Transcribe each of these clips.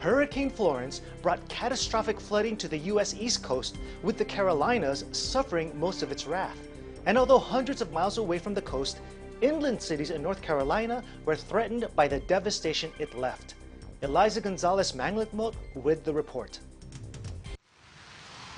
Hurricane Florence brought catastrophic flooding to the U.S. East Coast, with the Carolinas suffering most of its wrath. And although hundreds of miles away from the coast, inland cities in North Carolina were threatened by the devastation it left. Eliza Gonzalez Mangkhut with the report.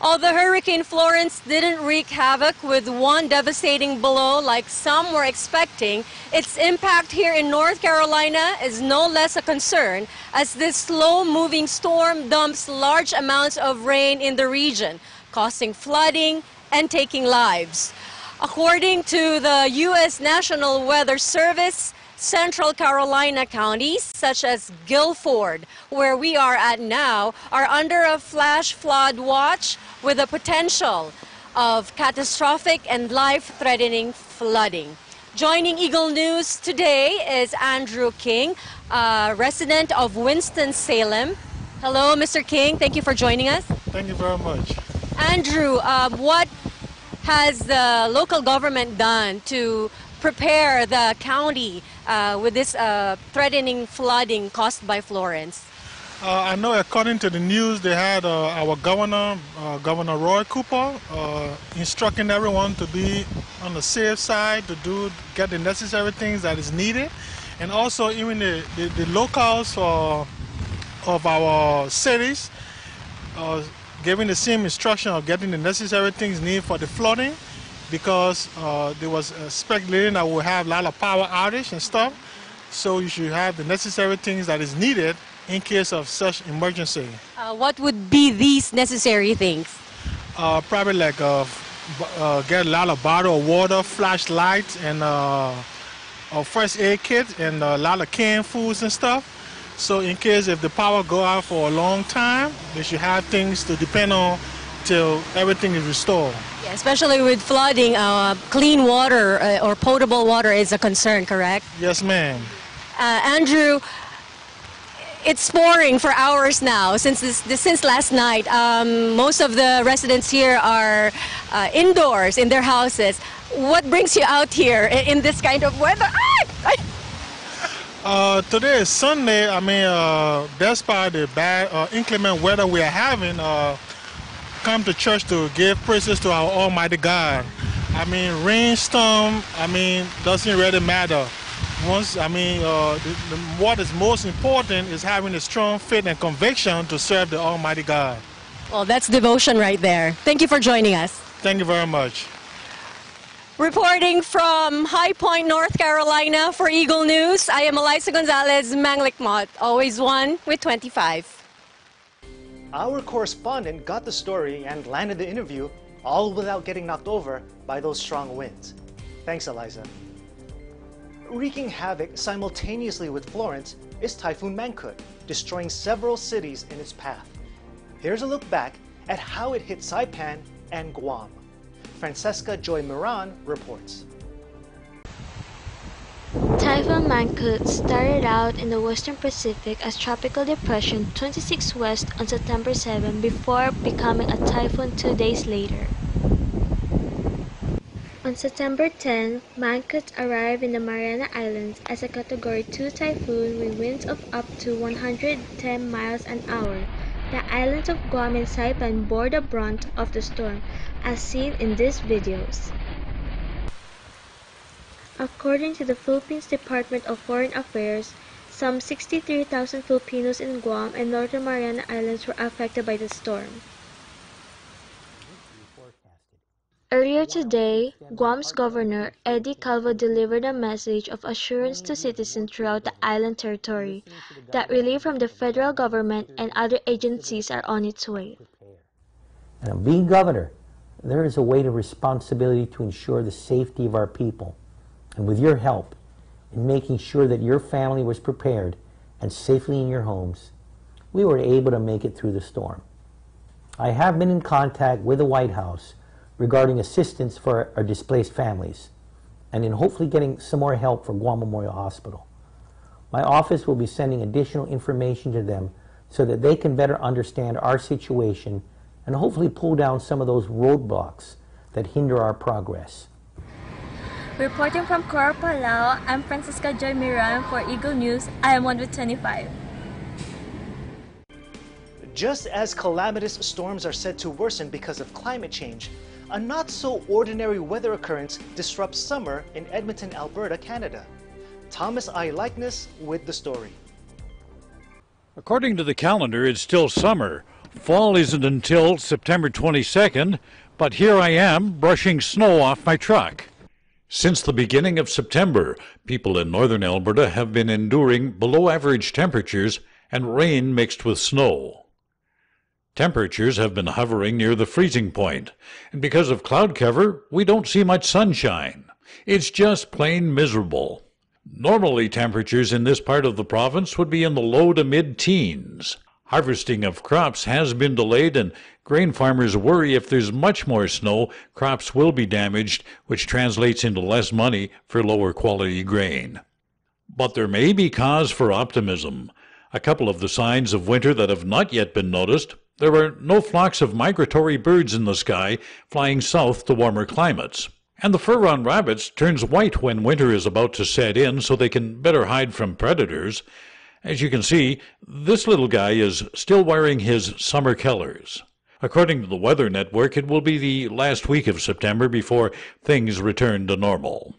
Although Hurricane Florence didn't wreak havoc with one devastating blow like some were expecting, its impact here in North Carolina is no less a concern, as this slow-moving storm dumps large amounts of rain in the region, causing flooding and taking lives. According to the U.S. National Weather Service, Central Carolina counties, such as Guilford, where we are at now, are under a flash flood watch with the potential of catastrophic and life-threatening flooding. Joining Eagle News today is Andrew King, resident of Winston-Salem. Hello, Mr. King. Thank you for joining us. Thank you very much. Andrew, what has the local government done to prepare the county with this threatening flooding caused by Florence? I know according to the news, they had our governor, Governor Roy Cooper, instructing everyone to be on the safe side, to get the necessary things that is needed. And also even the locals of our cities giving the same instruction of getting the necessary things needed for the flooding, because there was speculating that we'll have a lot of power outage and stuff. So you should have the necessary things that is needed in case of such emergency. What would be these necessary things? Probably like get a lot of bottled water, flashlights, and a first aid kit, and a lot of canned foods and stuff. So in case if the power go out for a long time, they should have things to depend on till everything is restored. Yeah, especially with flooding, clean water or potable water is a concern, correct? Yes, ma'am. Andrew, it's pouring for hours now since last night. Most of the residents here are indoors in their houses. What brings you out here in this kind of weather? Today is Sunday. I mean, despite the bad inclement weather we are having, come to church to give praises to our Almighty God. I mean, rainstorm, doesn't really matter. What is most important is having a strong faith and conviction to serve the Almighty God. Well, that's devotion right there. Thank you for joining us. Thank you very much. Reporting from High Point, North Carolina for Eagle News, I am Eliza Gonzalez Mangkhut, always one with 25. Our correspondent got the story and landed the interview, all without getting knocked over by those strong winds. Thanks, Eliza. Wreaking havoc simultaneously with Florence is Typhoon Mangkhut, destroying several cities in its path. Here's a look back at how it hit Saipan and Guam. Francesca Joy Moran reports. Typhoon Mangkhut started out in the Western Pacific as Tropical Depression 26 West on September 7 before becoming a typhoon 2 days later. On September 10, Mangkhut arrived in the Mariana Islands as a Category 2 typhoon with winds of up to 110 miles an hour. The islands of Guam and Saipan bore the brunt of the storm, as seen in these videos. According to the Philippines Department of Foreign Affairs, some 63,000 Filipinos in Guam and Northern Mariana Islands were affected by the storm. Earlier today, Guam's Governor Eddie Calvo delivered a message of assurance to citizens throughout the island territory that relief from the federal government and other agencies are on its way. And being governor, there is a weight of responsibility to ensure the safety of our people. And with your help in making sure that your family was prepared and safely in your homes, we were able to make it through the storm. I have been in contact with the White House regarding assistance for our displaced families, and in hopefully getting some more help for Guam Memorial Hospital. My office will be sending additional information to them so that they can better understand our situation and hopefully pull down some of those roadblocks that hinder our progress. Reporting from Corp, Palau, I'm Francesca Joy Miran for Eagle News. I am 1 with 25. Just as calamitous storms are said to worsen because of climate change, a not-so-ordinary weather occurrence disrupts summer in Edmonton, Alberta, Canada. Thomas I. Likeness with the story. According to the calendar, it's still summer. Fall isn't until September 22nd, but here I am brushing snow off my truck. Since the beginning of September, people in northern Alberta have been enduring below-average temperatures and rain mixed with snow. Temperatures have been hovering near the freezing point, and because of cloud cover, we don't see much sunshine. It's just plain miserable. Normally, temperatures in this part of the province would be in the low to mid-teens. Harvesting of crops has been delayed, and grain farmers worry if there's much more snow, crops will be damaged, which translates into less money for lower quality grain. But there may be cause for optimism. A couple of the signs of winter that have not yet been noticed: there are no flocks of migratory birds in the sky flying south to warmer climates. And the fur on rabbits turns white when winter is about to set in so they can better hide from predators. As you can see, this little guy is still wearing his summer colors. According to the Weather Network, it will be the last week of September before things return to normal.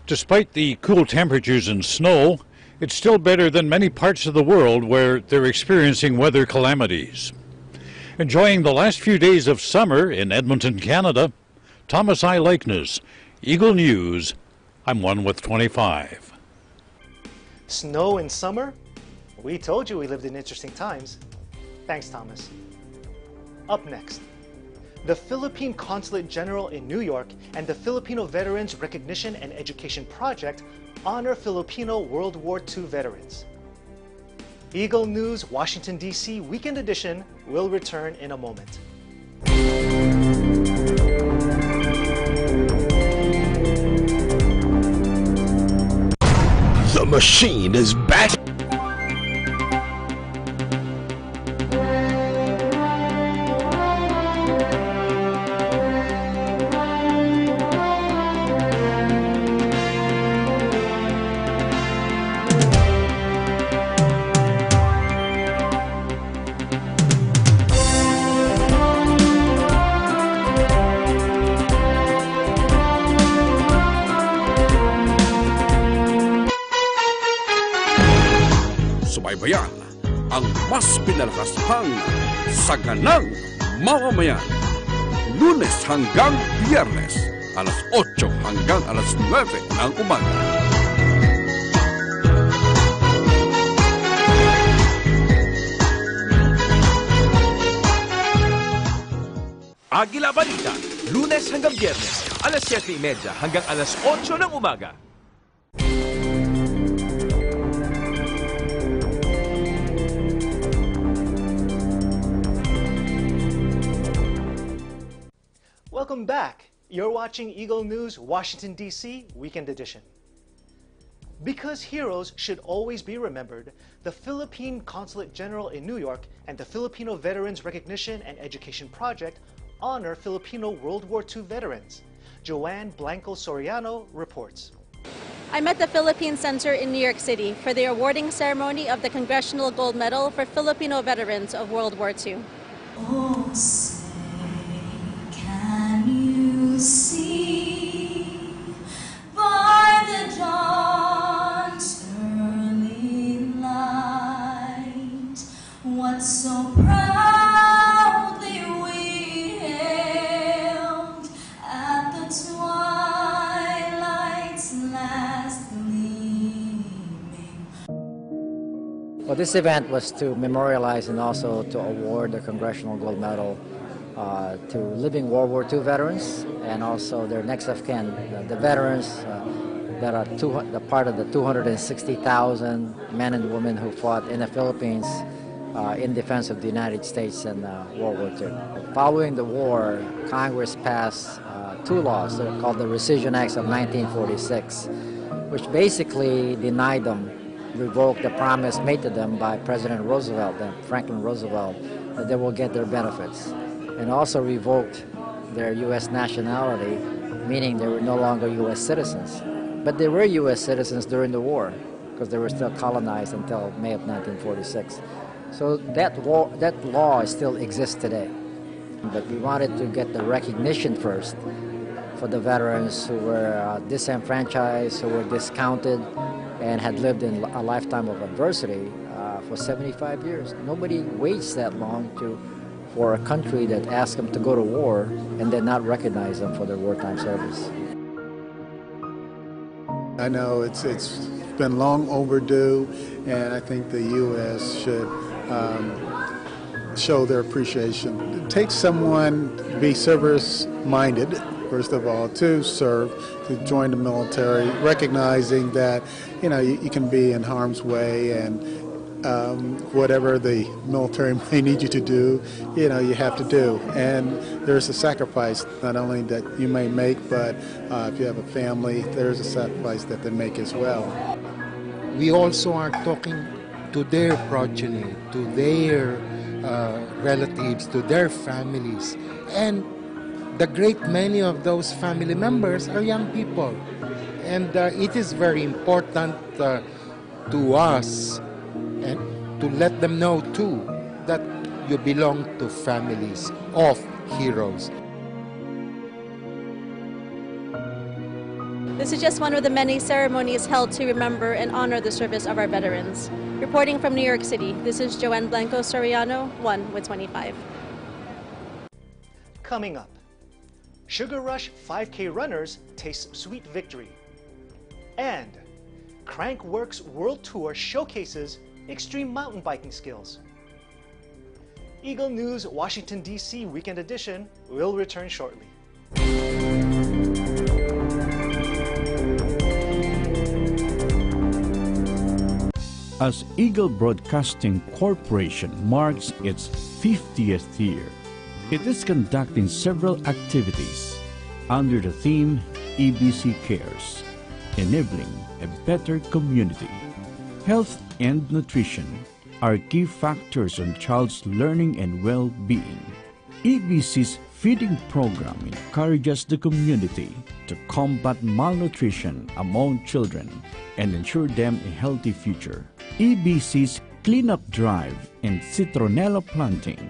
Despite the cool temperatures and snow, it's still better than many parts of the world where they're experiencing weather calamities. Enjoying the last few days of summer in Edmonton, Canada, Thomas I. Likeness, Eagle News. I'm 1 with 25. Snow in summer? We told you we lived in interesting times. Thanks, Thomas. Up next, the Philippine Consulate General in New York and the Filipino Veterans Recognition and Education Project honor Filipino World War II veterans. Eagle News Washington, D.C. Weekend Edition will return in a moment. The machine is back. Subaybayan ang mas pinalakashang saganang mamamayan. Lunes hanggang Biyernes, alas 8 hanggang alas 9 ng umaga. Agila Balita, Lunes hanggang Biyernes, alas 7:30 hanggang alas 8 ng umaga. Welcome back. You're watching Eagle News Washington, D.C. Weekend Edition. Because heroes should always be remembered, the Philippine Consulate General in New York and the Filipino Veterans Recognition and Education Project honor Filipino World War II veterans. Joanne Blanco Soriano reports. I'm at the Philippine Center in New York City for the awarding ceremony of the Congressional Gold Medal for Filipino veterans of World War II. Oh, say, can you see by the dawn's early light what so proudly we hailed at the twilight's last gleaming? Well, this event was to memorialize and also to award the Congressional Gold Medal to living World War II veterans and also their next of kin, the veterans that are the part of the 260,000 men and women who fought in the Philippines in defense of the United States in World War II. Following the war, Congress passed two laws called the Rescission Acts of 1946, which basically denied them, revoked the promise made to them by President Roosevelt, Franklin Roosevelt, that they will get their benefits, and also revoked their U.S. nationality, meaning they were no longer U.S. citizens. But they were U.S. citizens during the war, because they were still colonized until May of 1946. So that law still exists today. But we wanted to get the recognition first for the veterans who were disenfranchised, who were discounted, and had lived in a lifetime of adversity for 75 years. Nobody waits that long for a country that asks them to go to war and then not recognize them for their wartime service. I know it's been long overdue, and I think the U.S. should show their appreciation. It takes someone to be service-minded, first of all, to serve, to join the military, recognizing that, you know, you can be in harm's way, and whatever the military may need you to do, you know, you have to do. And there's a sacrifice not only that you may make, but if you have a family, there's a sacrifice that they make as well. We also are talking to their progeny, to their relatives, to their families. And the great many of those family members are young people. And it is very important to us and to let them know too that you belong to families of heroes. This is just one of the many ceremonies held to remember and honor the service of our veterans. Reporting from New York City, this is Joanne Blanco Soriano, 1 with 25. Coming up, Sugar Rush 5K runners taste sweet victory. And Crankworx World Tour showcases extreme mountain biking skills. Eagle News Washington, D.C. Weekend Edition will return shortly. As Eagle Broadcasting Corporation marks its 50th year, it is conducting several activities under the theme EBC Cares, enabling a better community. Health and nutrition are key factors on child's learning and well-being. EBC's feeding program encourages the community to combat malnutrition among children and ensure them a healthy future. EBC's cleanup drive and citronella planting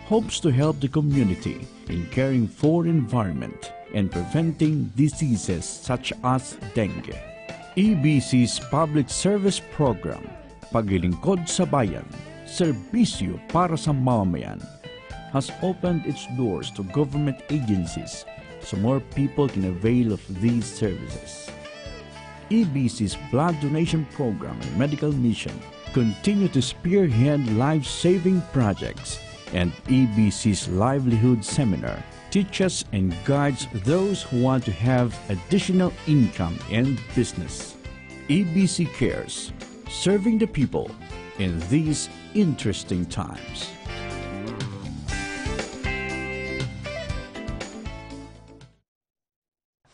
hopes to help the community in caring for environment and preventing diseases such as dengue. EBC's public service program, Paglilingkod sa Bayan, Serbisyo para sa Mamamayan, has opened its doors to government agencies so more people can avail of these services. EBC's blood donation program and medical mission continue to spearhead life-saving projects, and EBC's livelihood seminar teaches and guides those who want to have additional income and business. EBC Cares, serving the people in these interesting times.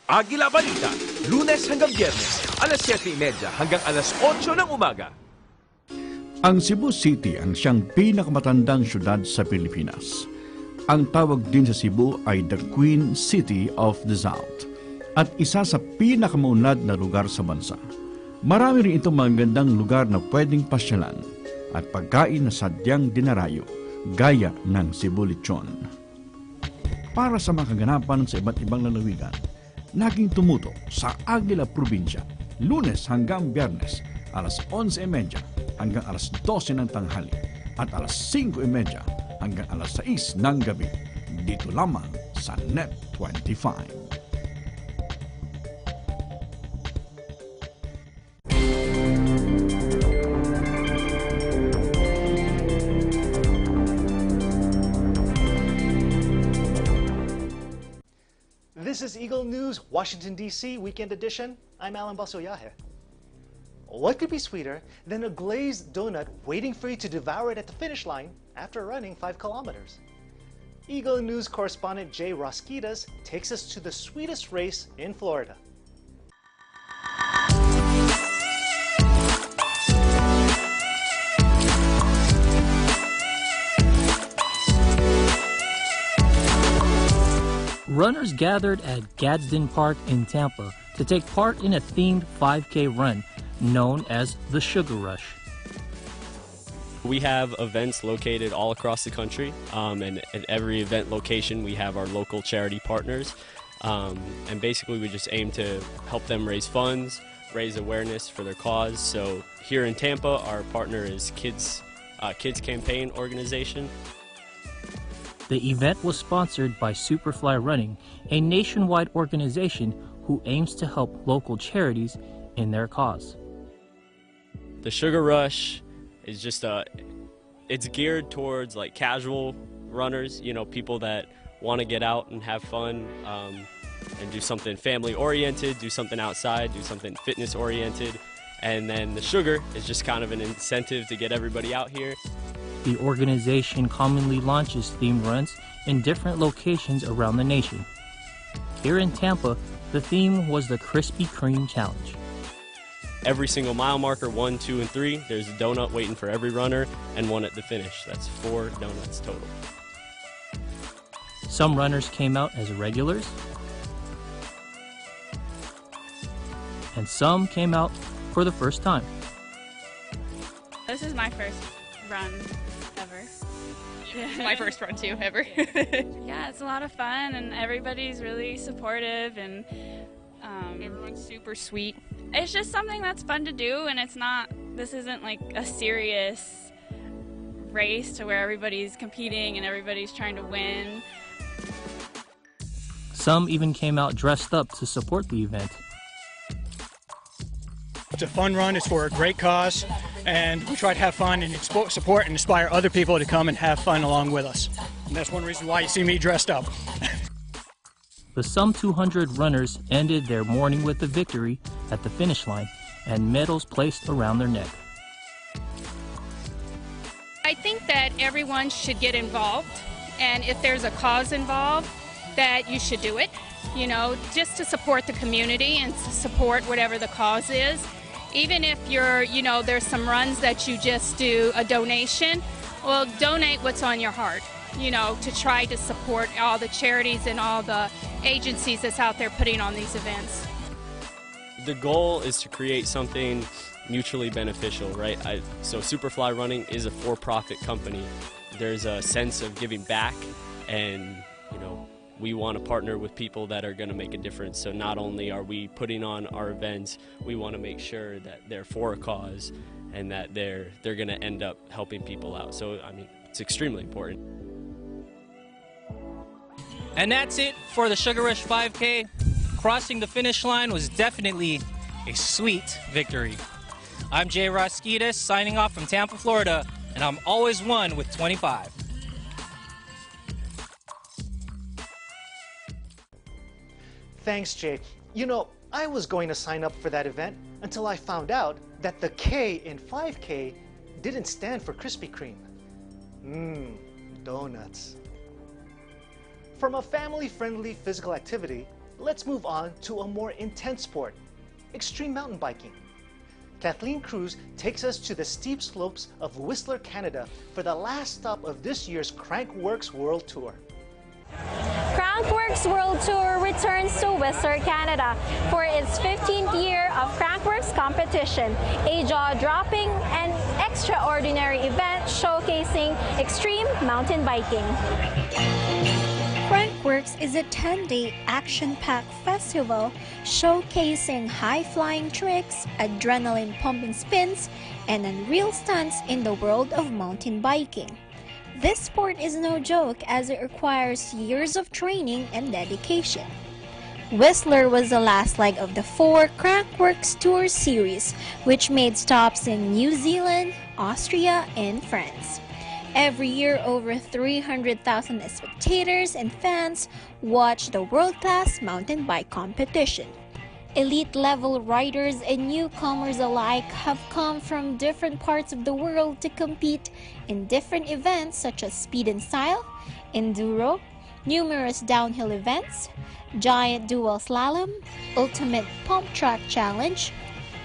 Agila Balita, Lunes hanggang Biyernes, alas 7:30 hanggang alas 8 ng umaga. Ang Cebu City ang siyang pinakamatandang syudad sa Pilipinas. Ang tawag din sa Cebu ay the Queen City of the South at isa sa pinakamunlad na lugar sa bansa. Marami rin itong magandang lugar na pwedeng pasyalan at pagkain na sadyang dinarayo gaya ng Cebu Lechon. Para sa mga kaganapan sa iba't ibang lalawigan, naging tumuto sa Agila Probinsya, Lunes hanggang Biyernes, alas 11:30 hanggang alas 12 ng tanghali at alas 5:30 hanggang alas 6 ng gabi, dito lamang sa Net 25. This is Eagle News, Washington, D.C. Weekend Edition. I'm Alan Basoyahe. What could be sweeter than a glazed donut waiting for you to devour it at the finish line after running 5 kilometers? Eagle News correspondent Jay Rosquitas takes us to the sweetest race in Florida. Runners gathered at Gadsden Park in Tampa to take part in a themed 5K run known as the Sugar Rush. We have events located all across the country, and at every event location we have our local charity partners, and basically we just aim to help them raise funds, raise awareness for their cause. So here in Tampa, our partner is Kids Campaign Organization. The event was sponsored by Superfly Running, a nationwide organization who aims to help local charities in their cause. The Sugar Rush is just it's geared towards like casual runners, you know, people that want to get out and have fun, and do something family oriented, do something outside, do something fitness oriented. And then the Sugar is just kind of an incentive to get everybody out here. The organization commonly launches themed runs in different locations around the nation. Here in Tampa, the theme was the Krispy Kreme Challenge. Every single mile marker, 1, 2, and 3, there's a donut waiting for every runner and one at the finish. That's 4 donuts total. Some runners came out as regulars, and some came out for the first time. This is my first run ever. It's my first run too, ever. Yeah, it's a lot of fun and everybody's really supportive and everyone's super sweet. It's just something that's fun to do, and this isn't like a serious race to where everybody's competing and everybody's trying to win. Some even came out dressed up to support the event. It's a fun run, it's for a great cause, and we try to have fun and support and inspire other people to come and have fun along with us. And that's one reason why you see me dressed up. The some 200 runners ended their morning with a victory at the finish line and medals placed around their neck. I think that everyone should get involved, and if there's a cause involved, that you should do it, you know, just to support the community and to support whatever the cause is. Even if you're, you know, there's some runs that you just do a donation, well, donate what's on your heart, you know, to try to support all the charities and all the agencies that's out there putting on these events. The goal is to create something mutually beneficial, right? So Superfly Running is a for-profit company. There's a sense of giving back, and, you know, we want to partner with people that are going to make a difference. So not only are we putting on our events, we want to make sure that they're for a cause and that they're going to end up helping people out. So, I mean, it's extremely important. And that's it for the Sugar Rush 5K. Crossing the finish line was definitely a sweet victory. I'm Jay Roskitas signing off from Tampa, Florida, and I'm always one with 25. Thanks, Jay. You know, I was going to sign up for that event until I found out that the K in 5K didn't stand for Krispy Kreme. Donuts. From a family-friendly physical activity, let's move on to a more intense sport, extreme mountain biking. Kathleen Cruz takes us to the steep slopes of Whistler, Canada for the last stop of this year's Crankworx World Tour. Crankworx World Tour returns to Whistler, Canada for its 15th year of Crankworx competition, a jaw-dropping and extraordinary event showcasing extreme mountain biking. Crankworx is a 10-day action-packed festival showcasing high-flying tricks, adrenaline-pumping spins, and unreal stunts in the world of mountain biking. This sport is no joke as it requires years of training and dedication. Whistler was the last leg of the 4 Crankworx Tour series, which made stops in New Zealand, Austria, and France. Every year, over 300,000 spectators and fans watch the world-class mountain bike competition. Elite-level riders and newcomers alike have come from different parts of the world to compete in different events such as speed and style, enduro, numerous downhill events, giant dual slalom, ultimate pump track challenge,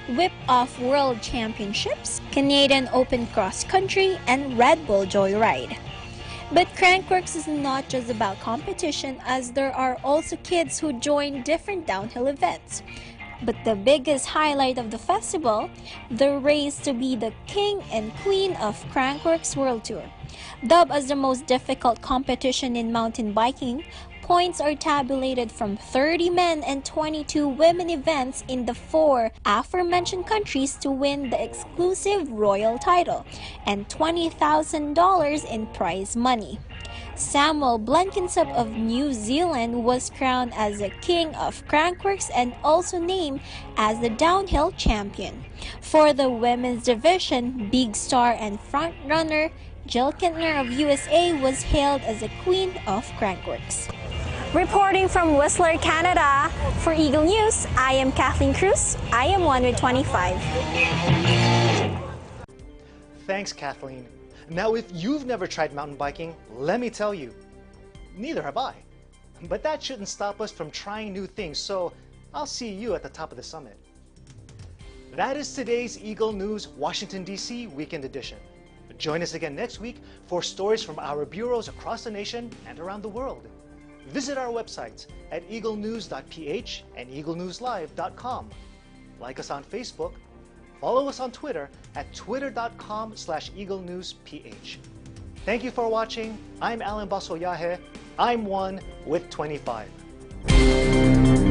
whip-off world championships, Canadian Open cross country, and Red Bull Joyride. But Crankworx is not just about competition, as there are also kids who join different downhill events. But the biggest highlight of the festival, the race to be the king and queen of Crankworx World Tour. Dubbed as the most difficult competition in mountain biking, points are tabulated from 30 men and 22 women events in the 4 aforementioned countries to win the exclusive royal title and $20,000 in prize money. Samuel Blenkinsop of New Zealand was crowned as the king of Crankworx and also named as the downhill champion. For the women's division, big star and frontrunner Jill Kintner of USA was hailed as the queen of Crankworx. Reporting from Whistler, Canada, for Eagle News, I am Kathleen Cruz. I am 1 with 25. Thanks, Kathleen. Now, if you've never tried mountain biking, let me tell you, neither have I. But that shouldn't stop us from trying new things, so I'll see you at the top of the summit. That is today's Eagle News Washington, D.C. Weekend Edition. Join us again next week for stories from our bureaus across the nation and around the world. Visit our websites at eaglenews.ph and eaglenewslive.com. Like us on Facebook. Follow us on Twitter at twitter.com/eaglenewsph. Thank you for watching. I'm Alan Basoyahe. I'm 1 with 25.